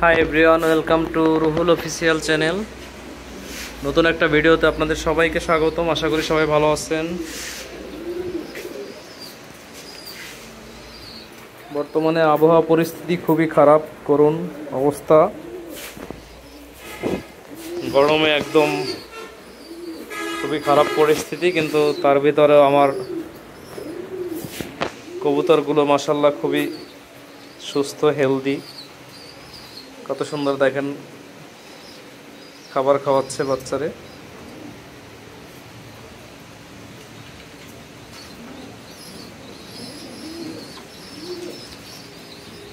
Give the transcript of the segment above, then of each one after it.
Hi everyone, welcome to Ruhul official channel. নতুন একটা ভিডিওতে আপনাদের সবাইকে স্বাগতম। আশা করি সবাই ভালো আছেন। বর্তমানে আবহাওয়া পরিস্থিতি খুবই খারাপ, করুণ অবস্থা। গরমে একদম খুবই খারাপ পরিস্থিতি, কিন্তু তার ভিতরেও আমার কবুতরগুলো মাশাআল্লাহ খুবই সুস্থ, হেলদি। কত সুন্দর দেখেন, খাবার খাওয়াচ্ছে বাচ্চারে।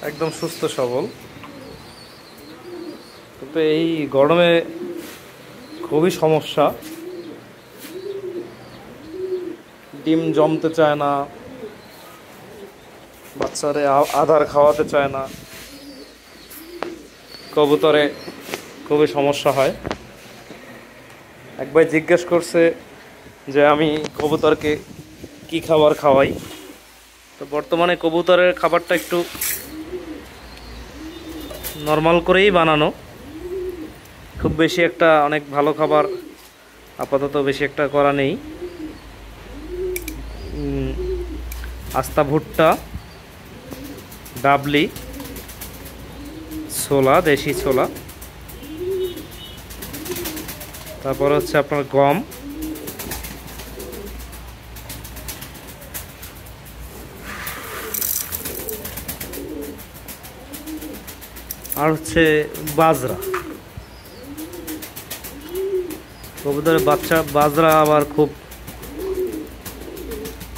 একদম সুস্থ সবল। কিন্তু এই গরমে খুবই সমস্যা, ডিম জমতে চায় না, বাচ্চারে আধার খাওয়াতে চায় না, কবুতরে খুবই সমস্যা হয়। এক ভাই জিজ্ঞেস করছে যে আমি কবুতরকে কি খাবার খাওয়াই। তো বর্তমানে কবুতরের খাবারটা একটু নর্মাল করেই বানানো, খুব বেশি একটা অনেক ভালো খাবার আপাতত বেশি একটা করা নেই। আস্তা ভুট্টা, ডাবলি, ছোলা, দেশি ছোলা, তারপর হচ্ছে আপনার গম, আর হচ্ছে বাজরা। কবুতরের বাচ্চা বাজরা আবার খুব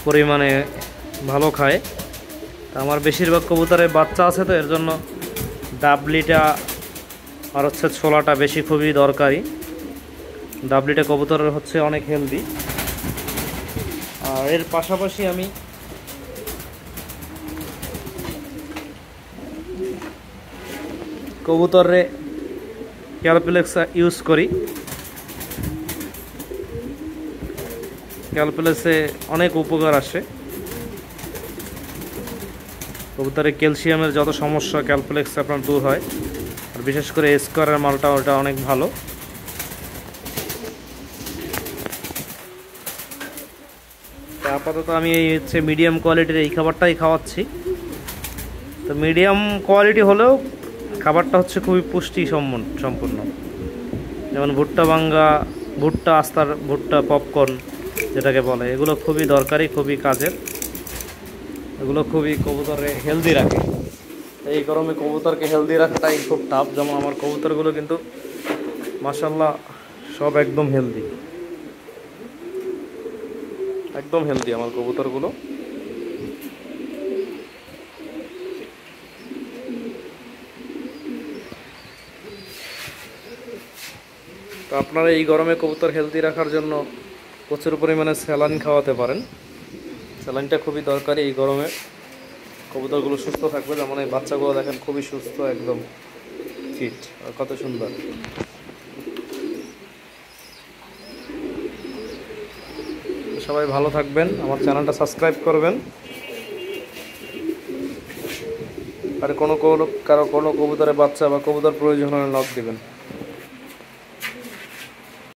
পরিমাণে ভালো খায়। আমার বেশিরভাগ কবুতরের বাচ্চা আছে, তো এর জন্য ডাবলিটা আর হচ্ছে ছোলাটা বেশি খুবই দরকারি। ডাবলিটা কবুতরের হচ্ছে অনেক হেলদি। আর এর পাশাপাশি আমি কবুতরে ক্যালপ্লেক্স ইউজ করি। ক্যালপ্লেক্সে অনেক উপকার আসে। কবুতরে ক্যালসিয়ামের যত সমস্যা ক্যালপ্লেক্সে আপনার দূর হয়। আর বিশেষ করে স্কোয়ারের মালটা ওটা অনেক ভালো। আপাতত আমি এই হচ্ছে মিডিয়াম কোয়ালিটির এই খাবারটাই খাওয়াচ্ছি। তো মিডিয়াম কোয়ালিটি হলেও খাবারটা হচ্ছে খুবই পুষ্টি সম্পূর্ণ। যেমন ভুট্টা ভাঙ্গা, ভুট্টা, আস্তার ভুট্টা, পপকর্ন যেটাকে বলে, এগুলো খুবই দরকারি, খুবই কাজের। এগুলো খুবই কবুতরে হেলদি রাখে। এই গরমে কবুতরকে হেলদি রাখাটাই খুব টাফ। যেমন আমার কবুতরগুলো কিন্তু মাশাআল্লাহ সব একদম হেলদি, একদম হেলদি আমার কবুতরগুলো। তো আপনারা এই গরমে কবুতর হেলদি রাখার জন্য প্রচুর পরিমাণে স্যালাইন খাওয়াতে পারেন। স্যালাইনটা খুবই দরকারি এই গরমে, কবুতরগুলো সুস্থ থাকবে। যেমন এই বাচ্চাগুলো দেখেন খুবই সুস্থ, একদম ফিট, আর কত সুন্দর। সবাই ভালো থাকবেন, আমার চ্যানেলটা সাবস্ক্রাইব করবেন। আর কারো কোনো কবুতরের বাচ্চা বা কবুতর প্রয়োজন হলে নক দিবেন।